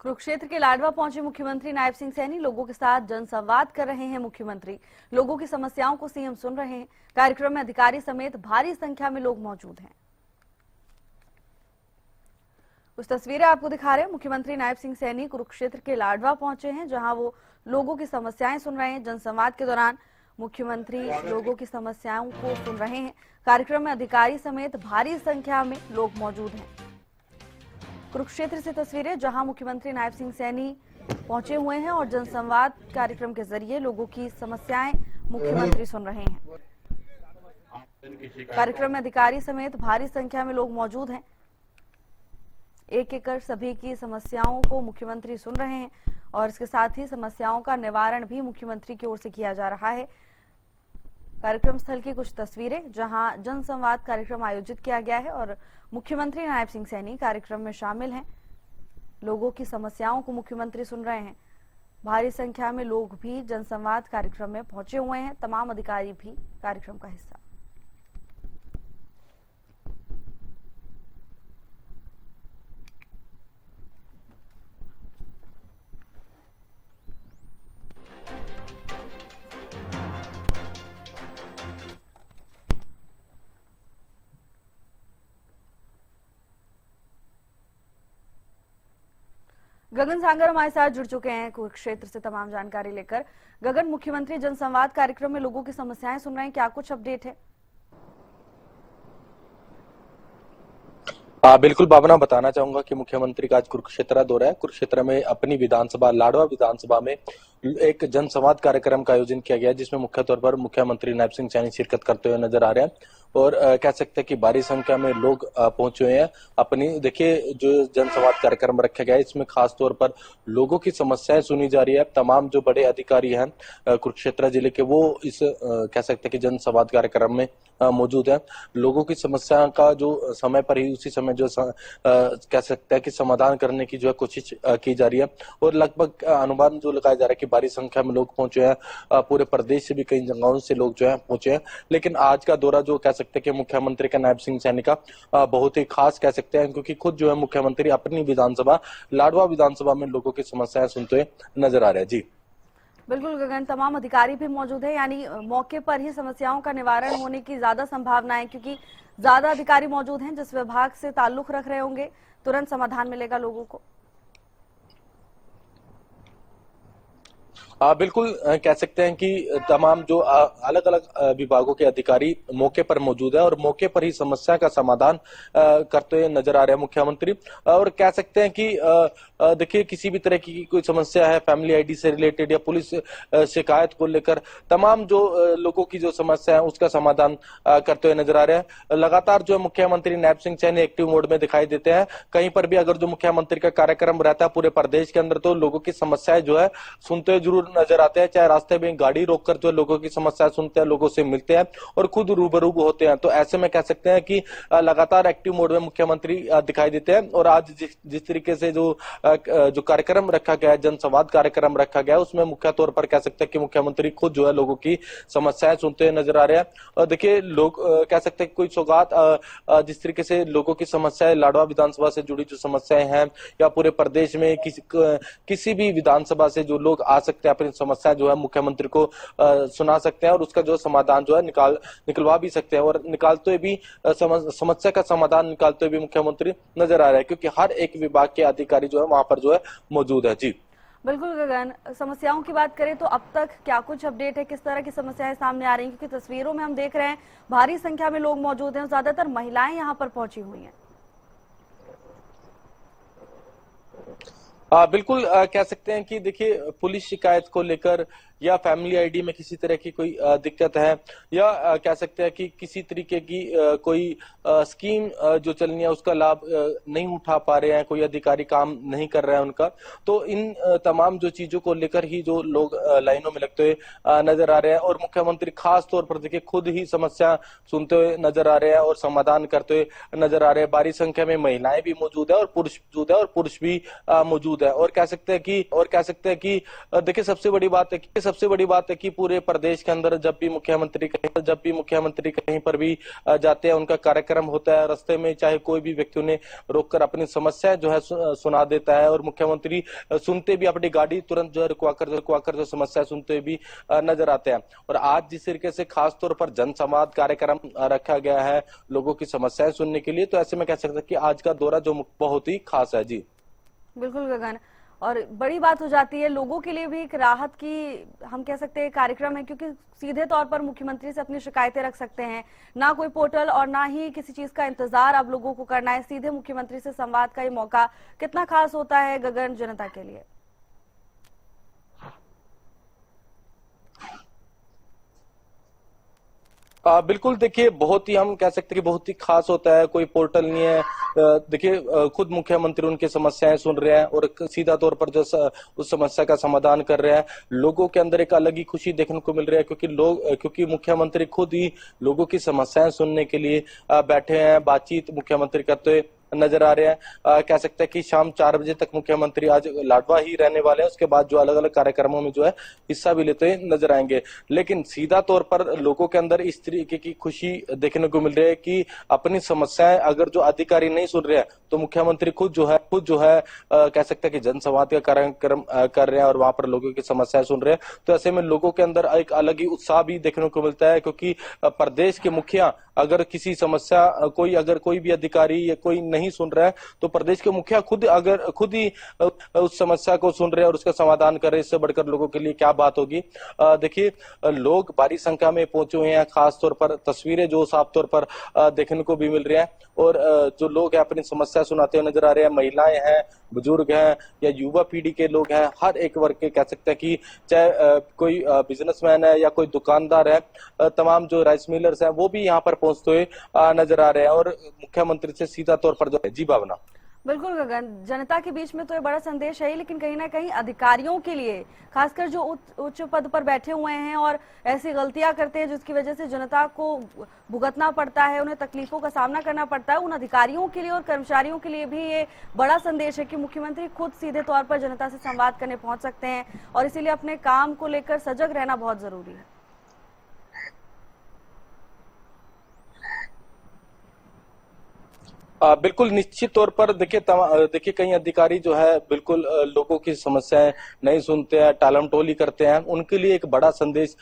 कुरुक्षेत्र के लाडवा पहुंचे मुख्यमंत्री नायब सिंह सैनी। लोगों के साथ जनसंवाद कर रहे हैं मुख्यमंत्री। लोगों की समस्याओं को सीएम सुन रहे हैं। कार्यक्रम में अधिकारी समेत भारी संख्या में लोग मौजूद हैं। कुछ तस्वीरें आपको दिखा रहे हैं। मुख्यमंत्री नायब सिंह सैनी कुरुक्षेत्र के लाडवा पहुंचे हैं, जहां वो लोगों की समस्याएं सुन रहे हैं। जनसंवाद के दौरान मुख्यमंत्री लोगों की समस्याओं को सुन रहे हैं। कार्यक्रम में अधिकारी समेत भारी संख्या में लोग मौजूद हैं। कुरुक्षेत्र से तस्वीरें, जहां मुख्यमंत्री नायब सिंह सैनी पहुंचे हुए हैं और जनसंवाद कार्यक्रम के जरिए लोगों की समस्याएं मुख्यमंत्री सुन रहे हैं। कार्यक्रम में अधिकारी समेत भारी संख्या में लोग मौजूद हैं। एक एक कर सभी की समस्याओं को मुख्यमंत्री सुन रहे हैं और इसके साथ ही समस्याओं का निवारण भी मुख्यमंत्री की ओर से किया जा रहा है। कार्यक्रम स्थल की कुछ तस्वीरें, जहां जनसंवाद कार्यक्रम आयोजित किया गया है और मुख्यमंत्री नायब सिंह सैनी कार्यक्रम में शामिल हैं। लोगों की समस्याओं को मुख्यमंत्री सुन रहे हैं। भारी संख्या में लोग भी जनसंवाद कार्यक्रम में पहुंचे हुए हैं। तमाम अधिकारी भी कार्यक्रम का हिस्सा। गगन सांगर हमारे साथ जुड़ चुके हैं कुरुक्षेत्र से तमाम जानकारी लेकर। गगन, मुख्यमंत्री जनसंवाद कार्यक्रम में लोगों की समस्याएं सुन रहे हैं, क्या कुछ अपडेट है? बिल्कुल भावना, बताना चाहूंगा कि मुख्यमंत्री का आज कुरुक्षेत्र दौरा है। कुरुक्षेत्र में अपनी विधानसभा लाडवा विधानसभा में एक जनसंवाद कार्यक्रम का आयोजन किया गया, जिसमें मुख्य तौर पर मुख्यमंत्री नायब सिंह सैनी शिरकत करते हुए नजर आ रहे हैं और कह सकते हैं कि भारी संख्या में लोग पहुंचे हुए हैं। अपनी देखिए, जो जनसंवाद कार्यक्रम रखा गया है, इसमें खास तौर पर लोगों की समस्याएं सुनी जा रही है। तमाम जो बड़े अधिकारी हैं कुरुक्षेत्र जिले के, वो इस कह सकते हैं कि जनसंवाद कार्यक्रम में मौजूद है। लोगों की समस्या का जो समय पर ही उसी समय जो कह सकते हैं कि समाधान करने की जो है कोशिश की जा रही है और लगभग अनुमान जो लगाया जा रहा है कि भारी संख्या में लोग पहुंचे हैं। पूरे प्रदेश से भी कई जगहों से लोग जो है पहुंचे हैं। लेकिन आज का दौरा जो कह सकते हैं कि मुख्यमंत्री का नायब सिंह सैनी का बहुत ही खास कह सकते हैं, क्योंकि खुद जो है मुख्यमंत्री अपनी विधानसभा लाडवा विधानसभा में लोगों की समस्याएं सुनते हुए नजर आ रहे हैं। जी बिल्कुल गगन, तमाम अधिकारी भी मौजूद है, यानी मौके पर ही समस्याओं का निवारण होने की ज्यादा संभावना है, क्योंकि ज्यादा अधिकारी मौजूद हैं। जिस विभाग से ताल्लुक रख रहे होंगे, तुरंत समाधान मिलेगा लोगों को। बिल्कुल कह सकते हैं कि तमाम जो अलग अलग विभागों के अधिकारी मौके पर मौजूद है और मौके पर ही समस्या का समाधान करते हुए नजर आ रहे हैं मुख्यमंत्री। और कह सकते हैं कि देखिए, किसी भी तरह की कोई समस्या है फैमिली आईडी से रिलेटेड या पुलिस शिकायत को लेकर, तमाम जो लोगों की जो समस्या है उसका समाधान करते हुए नजर आ रहे हैं। लगातार जो है मुख्यमंत्री नायब सिंह सैनी एक्टिव मोड में दिखाई देते हैं। कहीं पर भी अगर जो मुख्यमंत्री का कार्यक्रम रहता है पूरे प्रदेश के अंदर, तो लोगों की समस्याएं जो है सुनते हुए जरूर नजर आते हैं। चाहे रास्ते में गाड़ी रोककर जो लोगों की समस्याएं सुनते हैं, लोगों से मिलते हैं और खुद रूबरू होते हैं। तो ऐसे में कह सकते हैं कि लगातार एक्टिव मोड में मुख्यमंत्री दिखाई देते हैं। और आज जिस तरीके से जो कार्यक्रम रखा गया है, जनसंवाद कार्यक्रम रखा गया है, उसमें मुख्य तौर पर कह सकते हैं कि मुख्यमंत्री खुद जो है लोगों की समस्याएं सुनते हुए नजर आ रहे हैं। और देखिए, लोग कह सकते हैं कोई सौगात जिस तरीके से लोगों की समस्याएं, लाडवा विधानसभा से जुड़ी जो समस्याएं हैं या पूरे प्रदेश में किसी भी विधानसभा से जो लोग आ सकते हैं, अपनी समस्या जो है मुख्यमंत्री को सुना सकते हैं और उसका जो समाधान जो है निकलवा भी सकते हैं। और निकालते हुए भी समस्या का समाधान निकालते हुए भी मुख्यमंत्री नजर आ रहे हैं, क्योंकि हर एक विभाग के अधिकारी जो है वहां पर जो है मौजूद है। जी बिल्कुल गगन, समस्याओं की बात करें तो अब तक क्या कुछ अपडेट है, किस तरह की समस्याएं सामने आ रही हैं? क्योंकि तस्वीरों में हम देख रहे हैं भारी संख्या में लोग मौजूद हैं, ज्यादातर महिलाएं यहाँ पर पहुंची हुई हैं। बिल्कुल कह सकते हैं कि देखिए, पुलिस शिकायत को लेकर या फैमिली आईडी में किसी तरह की कोई दिक्कत है या कह सकते हैं कि किसी तरीके की कोई स्कीम जो चलनी है उसका लाभ नहीं उठा पा रहे हैं, कोई अधिकारी काम नहीं कर रहा है उनका, तो इन तमाम जो चीजों को लेकर ही जो लोग लाइनों में लगते हुए नजर आ रहे हैं। और मुख्यमंत्री खास तौर पर देखिए खुद ही समस्या सुनते हुए नजर आ रहे हैं और समाधान करते हुए नजर आ रहे हैं। भारी संख्या में महिलाएं भी मौजूद है और पुरुष मौजूद है और पुरुष भी मौजूद मौजूद है। और कह सकते हैं कि देखिए सबसे बड़ी बात है कि पूरे प्रदेश के अंदर जब भी मुख्यमंत्री कहीं पर भी जाते हैं, उनका कार्यक्रम होता है, रास्ते में चाहे कोई भी व्यक्ति उन्हें रोककर अपनी समस्या जो है सुना देता है, और मुख्यमंत्री सुनते भी अपनी गाड़ी तुरंत जो है रुकवाकर जो समस्या सुनते हुए भी नजर आते हैं। और आज जिस तरीके से खास तौर पर जन संवाद कार्यक्रम रखा गया है लोगों की समस्याएं सुनने के लिए, तो ऐसे में कह सकते हैं कि आज का दौरा जो बहुत ही खास है। जी बिल्कुल गगन, और बड़ी बात हो जाती है लोगों के लिए भी एक राहत की, हम कह सकते हैं कार्यक्रम है, क्योंकि सीधे तौर पर मुख्यमंत्री से अपनी शिकायतें रख सकते हैं, ना कोई पोर्टल और ना ही किसी चीज का इंतजार अब लोगों को करना है। सीधे मुख्यमंत्री से संवाद का ये मौका कितना खास होता है गगन जनता के लिए? बिल्कुल, देखिए बहुत ही हम कह सकते हैं कि बहुत ही खास होता है, कोई पोर्टल नहीं है। देखिए खुद मुख्यमंत्री उनकी समस्याएं सुन रहे हैं और सीधा तौर पर जो उस समस्या का समाधान कर रहे हैं। लोगों के अंदर एक अलग ही खुशी देखने को मिल रही है, क्योंकि मुख्यमंत्री खुद ही लोगों की समस्याएं सुनने के लिए बैठे हैं, बातचीत मुख्यमंत्री करते हुए नजर आ रहे हैं। कह सकते हैं कि शाम 4 बजे तक मुख्यमंत्री आज लाडवा ही रहने वाले हैं, उसके बाद जो अलग अलग कार्यक्रमों में जो है हिस्सा भी लेते हुए नजर आएंगे। लेकिन सीधा तौर पर लोगों के अंदर इस तरीके की खुशी देखने को मिल रही है कि अपनी समस्याएं अगर जो अधिकारी नहीं सुन रहे हैं, तो मुख्यमंत्री खुद जो है कह सकते हैं कि जनसंवाद का कार्यक्रम कर रहे हैं और वहां पर लोगों की समस्याएं सुन रहे हैं। तो ऐसे में लोगों के अंदर एक अलग ही उत्साह भी देखने को मिलता है, क्योंकि प्रदेश के मुखिया अगर किसी समस्या कोई भी अधिकारी या कोई नहीं सुन रहा है, तो प्रदेश के मुखिया खुद ही उस समस्या को सुन रहे हैं और उसका समाधान कर रहे हैं। इससे बढ़कर लोगों के लिए क्या बात होगी। देखिए लोग भारी संख्या में पहुंचे हुए हैं, खास तौर पर तस्वीरें जो साफ तौर पर देखने को भी मिल रही हैं, और जो लोग हैं अपनी समस्या सुनाते हुए नजर आ रहे हैं। महिलाएं हैं, बुजुर्ग हैं या युवा पीढ़ी के लोग हैं, हर एक वर्ग के कह सकते हैं कि चाहे कोई बिजनेसमैन है या कोई दुकानदार है, तमाम जो राइस मिलर्स हैं वो भी यहाँ पर पहुंचते हुए नजर आ रहे हैं और मुख्यमंत्री से सीधा तौर पर जो है। जी भावना। बिल्कुल गगन, जनता के बीच में तो ये बड़ा संदेश है, लेकिन कहीं ना कहीं अधिकारियों के लिए, खासकर जो उच्च पद पर बैठे हुए हैं और ऐसी गलतियां करते हैं जिसकी वजह से जनता को भुगतना पड़ता है, उन्हें तकलीफों का सामना करना पड़ता है, उन अधिकारियों के लिए और कर्मचारियों के लिए भी ये बड़ा संदेश है कि मुख्यमंत्री खुद सीधे तौर पर जनता से संवाद करने पहुंच सकते हैं, और इसीलिए अपने काम को लेकर सजग रहना बहुत जरूरी है। बिल्कुल निश्चित तौर पर देखिए कई अधिकारी जो है बिल्कुल लोगों की समस्याएं नहीं सुनते हैं, टालमटोली करते हैं। उनके लिए एक बड़ा संदेश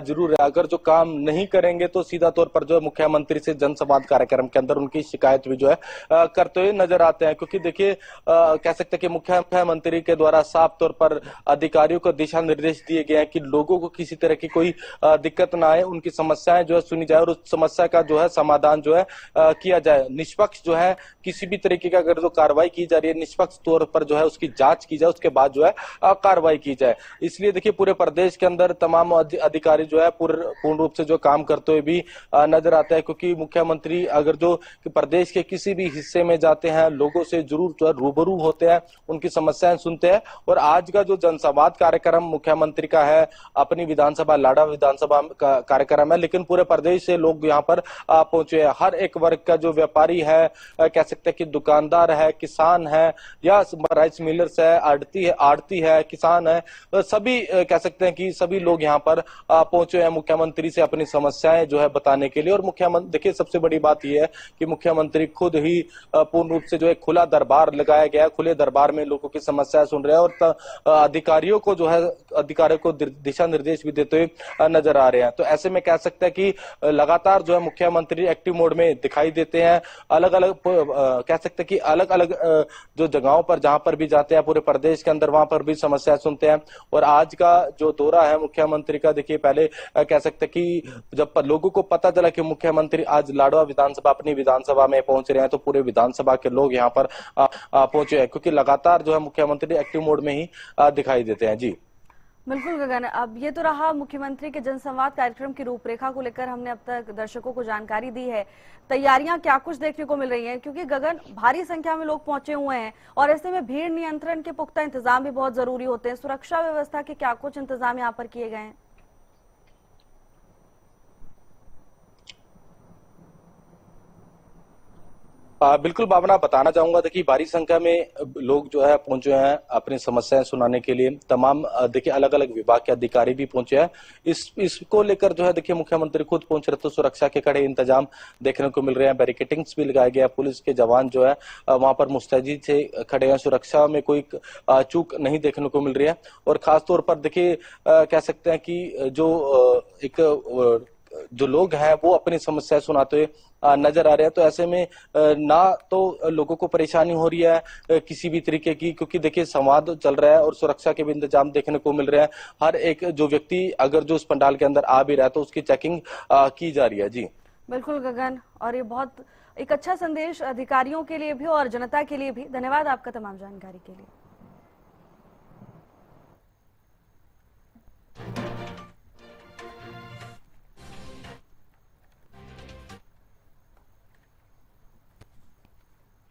जरूर है, अगर जो काम नहीं करेंगे तो सीधा तौर पर जो है मुख्यमंत्री से जनसंवाद कार्यक्रम के अंदर उनकी शिकायत भी जो है करते हुए नजर आते हैं। क्योंकि देखिए कह सकते हैं कि मुख्यमंत्री के द्वारा साफ तौर पर अधिकारियों को दिशा निर्देश दिए गए हैं कि लोगों को किसी तरह की कोई दिक्कत ना आए, उनकी समस्याएं जो है सुनी जाए और उस समस्या का जो है समाधान जो है किया जाए। निष्पक्ष जो है किसी भी तरीके का अगर जो कार्रवाई की जा रही है, निष्पक्ष तौर पर जो है उसकी जांच की जाए, उसके बाद जो है कार्रवाई की जाए। इसलिए देखिए पूरे प्रदेश के अंदर तमाम अधिकारी जो है पूर्ण रूप से जो काम करते हुए भी नजर आते हैं, क्योंकि मुख्यमंत्री अगर जो प्रदेश के किसी भी हिस्से में जाते हैं, लोगों से जरूर जो है रूबरू होते हैं, उनकी समस्याएं सुनते हैं। और आज का जो जनसंवाद कार्यक्रम मुख्यमंत्री का है, अपनी विधानसभा लाडा विधानसभा का कार्यक्रम है, लेकिन पूरे प्रदेश से लोग यहाँ पर पहुंचे हैं। हर एक वर्ग का जो व्यापारी है, कह सकते हैं कि दुकानदार है, किसान है या राइस मिलर्स है, आड़ती है, किसान है, सभी कह सकते हैं कि सभी लोग यहाँ पर पहुंचे हैं मुख्यमंत्री से अपनी समस्याएं जो है बताने के लिए। और मुख्यमंत्री देखिए सबसे बड़ी बात यह है कि मुख्यमंत्री खुद ही पूर्ण रूप से जो है खुला दरबार लगाया गया है, खुले दरबार में लोगों की समस्याएं सुन रहे हैं और अधिकारियों को दिशा निर्देश भी देते हुए नजर आ रहे हैं। तो ऐसे में कह सकते हैं कि लगातार जो है मुख्यमंत्री एक्टिव मोड में दिखाई देते हैं। अलग अलग कह सकते हैं कि अलग अलग जो जगहों पर जहां पर भी जाते हैं पूरे प्रदेश के अंदर, वहां पर भी समस्या सुनते हैं। और आज का जो दौरा है मुख्यमंत्री का, देखिए पहले कह सकते हैं कि जब लोगों को पता चला कि मुख्यमंत्री आज लाडवा विधानसभा अपनी विधानसभा में पहुंच रहे हैं, तो पूरे विधानसभा के लोग यहाँ पर पहुंचे हैं, क्योंकि लगातार जो है मुख्यमंत्री एक्टिव मोड में ही दिखाई देते हैं। जी बिल्कुल गगन, अब ये तो रहा मुख्यमंत्री के जनसंवाद कार्यक्रम की रूपरेखा को लेकर हमने अब तक दर्शकों को जानकारी दी है। तैयारियां क्या कुछ देखने को मिल रही हैं, क्योंकि गगन भारी संख्या में लोग पहुंचे हुए हैं और ऐसे में भीड़ नियंत्रण के पुख्ता इंतजाम भी बहुत जरूरी होते हैं। सुरक्षा व्यवस्था के क्या कुछ इंतजाम यहाँ पर किए गए हैं? बिल्कुल भावना, बताना चाहूंगा। देखिए, भारी संख्या में लोग जो है पहुंचे हैं अपनी समस्याएं सुनाने के लिए। तमाम देखिए अलग अलग विभाग के अधिकारी भी पहुंचे हैं। इसको लेकर जो है देखिए मुख्यमंत्री खुद पहुंच रहे, तो सुरक्षा के कड़े इंतजाम देखने को मिल रहे हैं। बैरिकेटिंग्स भी लगाए गए हैं। पुलिस के जवान जो है वहां पर मुस्तैदी से खड़े हैं। सुरक्षा में कोई चूक नहीं देखने को मिल रही है। और खासतौर पर देखिए कह सकते हैं कि जो लोग हैं वो अपनी समस्या सुनाते हुए नजर आ रहे हैं। तो ऐसे में ना तो लोगों को परेशानी हो रही है किसी भी तरीके की, क्योंकि देखिए संवाद चल रहा है और सुरक्षा के भी इंतजाम देखने को मिल रहे हैं। हर एक जो व्यक्ति अगर जो इस पंडाल के अंदर आ भी रहा है तो उसकी चेकिंग की जा रही है। जी बिल्कुल गगन, और ये बहुत एक अच्छा संदेश अधिकारियों के लिए भी और जनता के लिए भी। धन्यवाद आपका तमाम जानकारी के लिए।